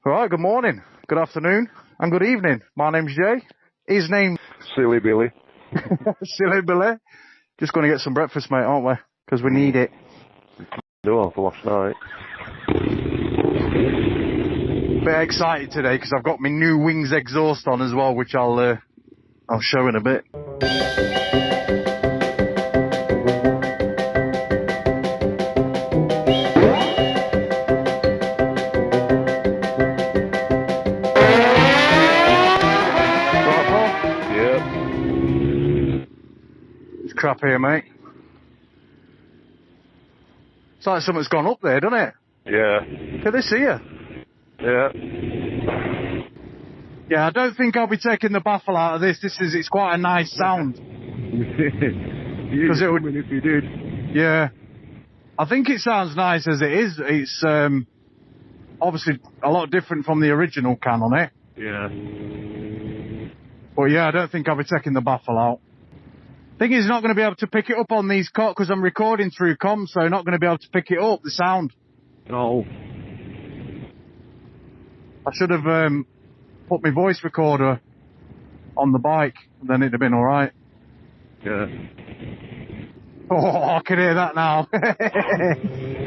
Right, good morning, good afternoon, and good evening. My name's Jay. His name's Silly Billy. Silly Billy. Just going to get some breakfast, mate, aren't we? Because we need it. Do for last night. Bit excited today because I've got my new Wings exhaust on as well, which I'll show in a bit. Crap here, mate. It's like something's gone up there, doesn't it? Yeah. Can they see you? Yeah. Yeah, I don't think I'll be taking the baffle out of this. It's quite a nice sound. Because it would if you did. Yeah. I think it sounds nice as it is. It's obviously a lot different from the original can on it. Yeah. But yeah, I don't think I'll be taking the baffle out. Thing is, not going to be able to pick it up on these cots because I'm recording through comms, so not going to be able to pick it up, the sound. Oh. I should have put my voice recorder on the bike, then it'd have been alright. Yeah. Oh, I can hear that now.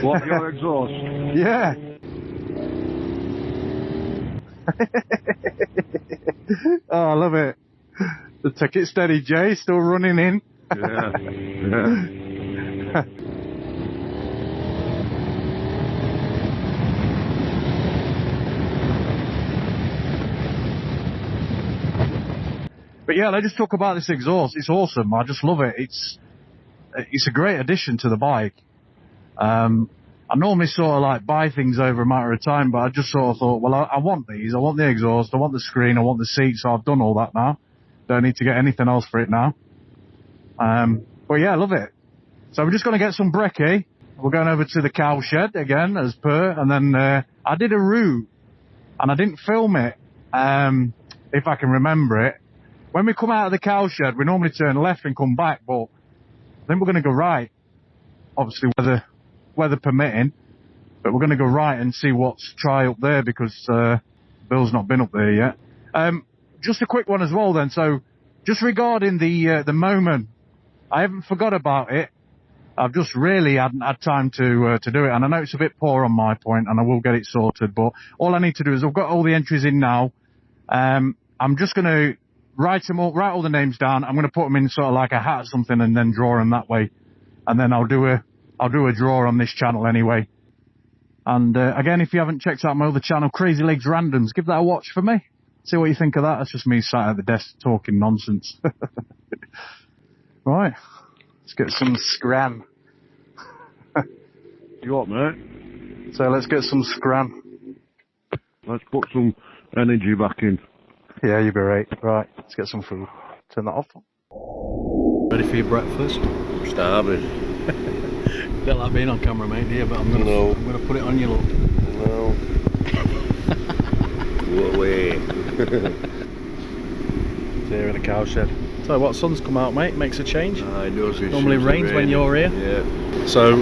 What, your exhaust? Yeah. Oh, I love it. The ticket steady, Jay, still running in. Yeah. Yeah. But yeah, let's just talk about this exhaust. It's awesome. I just love it. It's a great addition to the bike. I normally sort of like buy things over a matter of time, but I just sort of thought, well, I want these. I want the exhaust. I want the screen. I want the seat. So I've done all that now. Don't need to get anything else for it now. But yeah, I love it. So we're just going to get some brekkie. We're going over to the cow shed again, as per. And then I did a route, and I didn't film it, if I can remember it. When we come out of the cow shed, we normally turn left and come back, but I think we're going to go right. Obviously, weather permitting. But we're going to go right and see what's try up there, because Bill's not been up there yet. Just a quick one as well then. So just regarding the moment, I haven't forgot about it. I've just really hadn't had time to do it. And I know it's a bit poor on my point, and I will get it sorted. But all I need to do is I've got all the entries in now. I'm just going to write them all, write all the names down. I'm going to put them in sort of like a hat or something and then draw them that way. And then I'll do a draw on this channel anyway. And again, if you haven't checked out my other channel, Crazy Legs Randoms, give that a watch for me. See what you think of that. That's just me sat at the desk talking nonsense. Right, let's get some scran. You what, mate? So let's get some scran. Let's put some energy back in. Yeah, you'll be right. Right, let's get some food. Turn that off. Ready for your breakfast? Starving. Don't like being on camera, mate, do you? But I'm gonna put it on you, look. No. Go away. Here in the cow shed. So what, sun's come out, mate, makes a change. It does. Normally rains when you're here. Yeah. So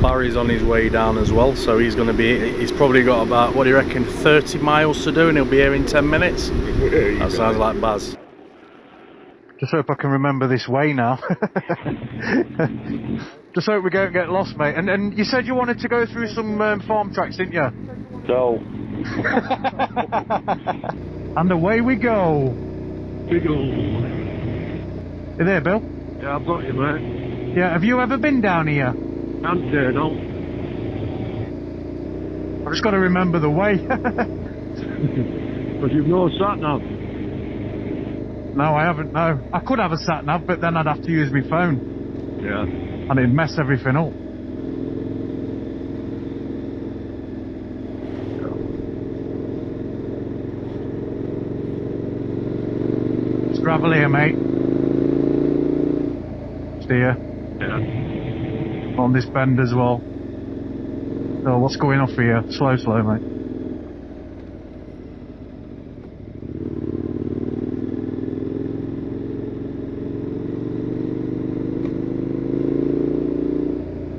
Barry's on his way down as well, so he's probably got about, what do you reckon, 30 miles to do, and he'll be here in 10 minutes. That sounds like Baz. Just hope I can remember this way now. Just hope we don't get lost, mate. And you said you wanted to go through some farm tracks, didn't you? So. And away we go. We go. You there, Bill? Yeah, I've got you, mate. Yeah, have you ever been down here? I'm there, no. I've just got to remember the way. Because you've no sat-nav. No, I haven't, no. I could have a sat-nav, but then I'd have to use my phone. Yeah. And it'd mess everything up. It's gravel here, mate. Steer. Yeah. On this bend as well. So what's going off here? Slow, mate.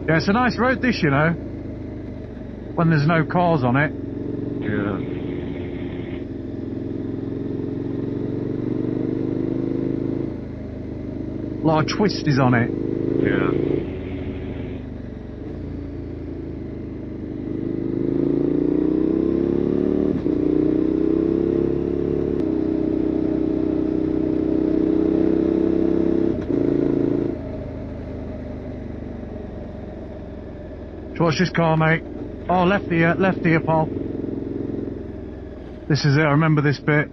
Yeah, it's a nice road this, you know, when there's no cars on it. Yeah. lot of twisties on it. Yeah. Watch this car, mate. Oh, left here, Paul. This is it, I remember this bit.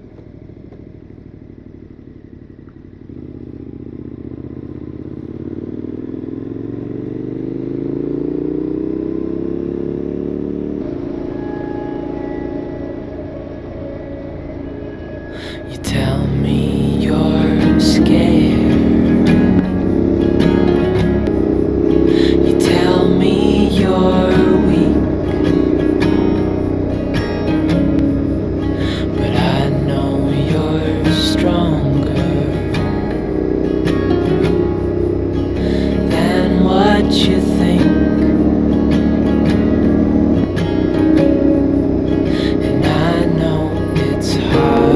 You tell me you're scared. You tell me you're weak. But I know you're stronger than what you think. And I know it's hard.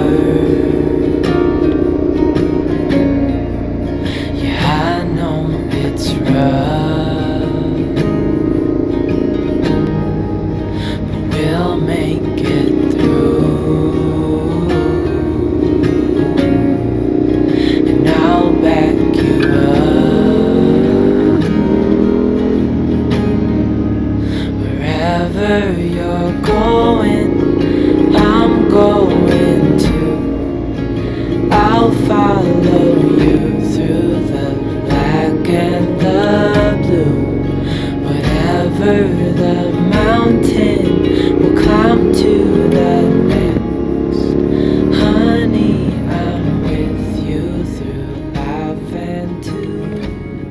Yeah, I know it's rough, but we'll make it through, and I'll back you up. Wherever you're going, I'm going to. I'll follow you through the black and the blue. Whatever the mountain, we'll climb to the next. Honey, I'm with you through life and to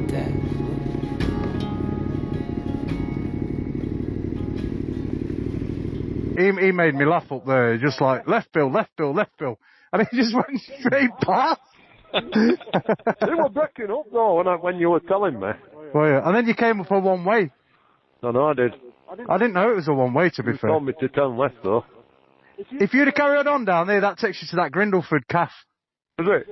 death. He made me laugh up there, just like, left Bill, left Bill, left Bill. And he just went straight past. They were backing up though when you were telling me. Well, yeah. And then you came up a one way. No, I did. I didn't know it was a one way, to be You fair. told me to turn left though. If you'd have carried on down there, that takes you to that Grindleford calf. Is it?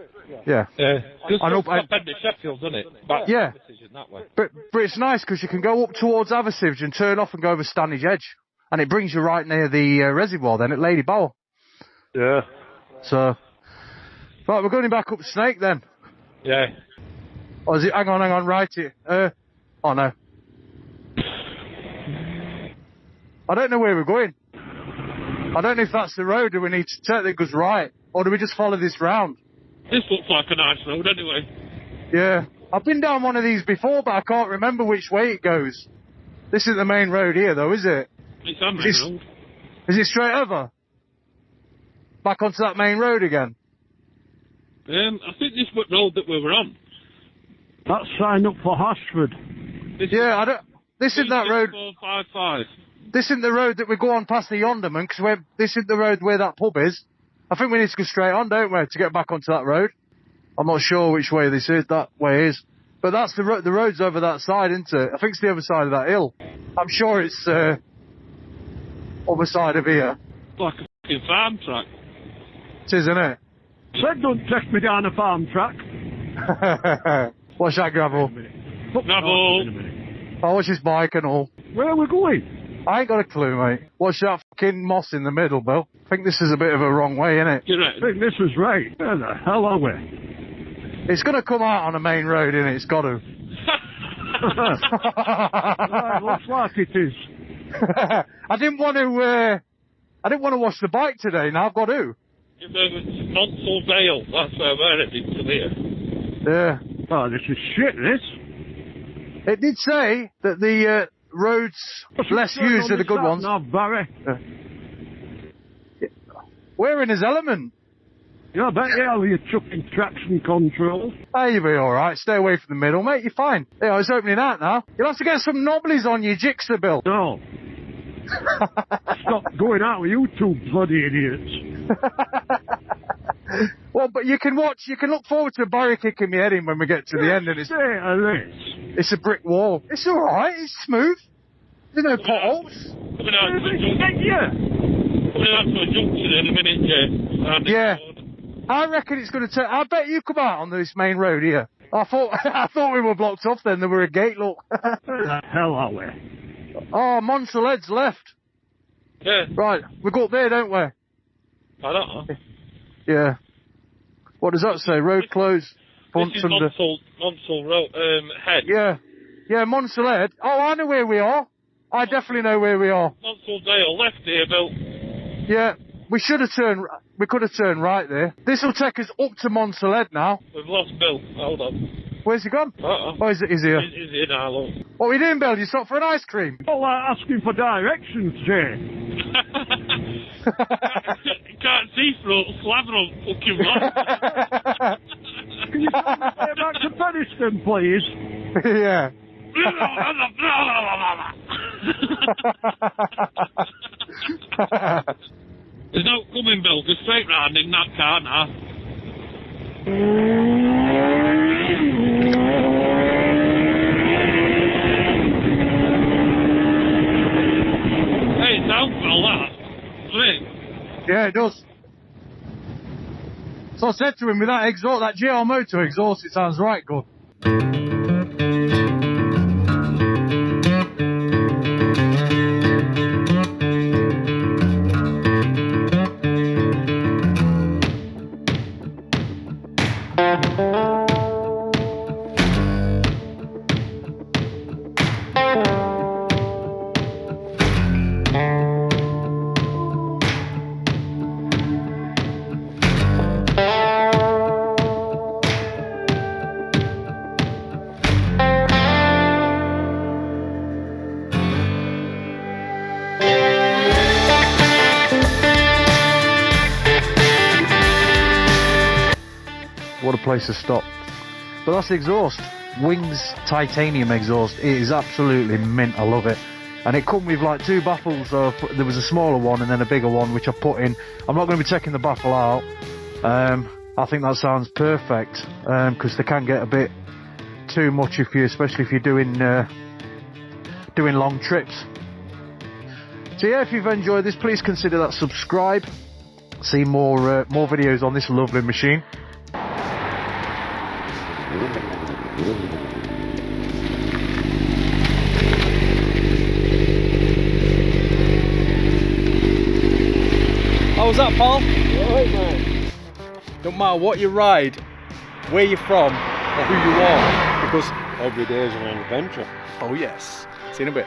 Yeah. Yeah. I know, It's top end of Sheffield, doesn't it? Back Yeah. decision that way. But it's nice because you can go up towards Aversive and turn off and go over Stanage Edge. And it brings you right near the reservoir then at Lady Bower. Yeah. So, right, we're going back up Snake then. Yeah. Or is it, hang on, right here. Oh no. I don't know where we're going. I don't know if that's the road or we need to turn that goes right. Or do we just follow this round? This looks like a nice road anyway. Yeah. I've been down one of these before, but I can't remember which way it goes. This isn't the main road here though, is it? It's a main road. Is it straight over? Back onto that main road again? I think this was the road that we were on. That's sign up for Hashford. Yeah, I don't... This isn't that road... 455. This isn't the road that we go on past the Yonderman, because this isn't the road where that pub is. I think we need to go straight on, don't we, to get back onto that road? I'm not sure which way this is, that way is. But that's the road's over that side, isn't it? I think it's the other side of that hill. I'm sure it's other side of here. Like a fucking farm track. It is, isn't it? Said don't take me down a farm track. Watch that gravel. Gravel. Oh, watch his bike and all. Where are we going? I ain't got a clue, mate. Watch that fucking moss in the middle, Bill. I think this is a bit of a wrong way, innit? You're I right. think this was right. Where the hell are we? It's going to come out on a main road, innit? It's got to. Right, looks like it is. I didn't want to wash the bike today. Now I've got to. Monsell Vale. That's where we're heading to here. Yeah. Oh, this is shit, this. It did say that the roads less used are the good ones. No, Barry. We're in his element. Yeah, I bet you are with your chucking traction control. Hey, you'll be alright. Stay away from the middle, mate. You're fine. Yeah, it's opening out now. You'll have to get some knobblies on your Gixxer, Bill. No. Stop going out with you two bloody idiots. Well, but you can look forward to Barry kicking me head in when we get to the end, and it's a brick wall. It's alright, it's smooth. There's no potholes. Coming out to a junction in a minute, yeah. Yeah. I reckon it's going to turn. I bet you come out on this main road here. I thought we were blocked off then. There were a gate, look. Where the hell are we? Oh, Monsaled's left. Yeah. Right, we go up there, don't we? I don't know. Yeah. What does that say? Road closed. This is Monsal Road, Head. Yeah. Yeah, Monsaled. Oh, I know where we are. I definitely know where we are. Monsal Dale left here, Bill. Yeah. We should have turned, we could have turned right there. This will take us up to Monsaled now. We've lost Bill. Hold on. Where's he gone? Uh-oh. Oh, is here? He's here now, look. What are we doing, Bill? You stopped for an ice cream? Oh, asking for directions, Jay. You can't see through it, slather on fucking rock. Can you take me back to Penistone, please? Yeah. There's no coming, Bill. Go straight round in that car now. Hey, it sounds well, that. Doesn't it? Yeah, it does. So I said to him, with that exhaust, that GR motor exhaust, it sounds right good. What a place to stop. But that's the exhaust. Wings titanium exhaust. It is absolutely mint. I love it. And it come with like two baffles. There was a smaller one and then a bigger one, which I put in. I'm not going to be taking the baffle out. I think that sounds perfect, because they can get a bit too much especially if you're doing long trips. So yeah, if you've enjoyed this, please consider that subscribe. See more videos on this lovely machine. How was that, Paul? Right, man. Don't matter what you ride, where you're from, or who you are, because Every day is an adventure. oh yes. See you in a bit.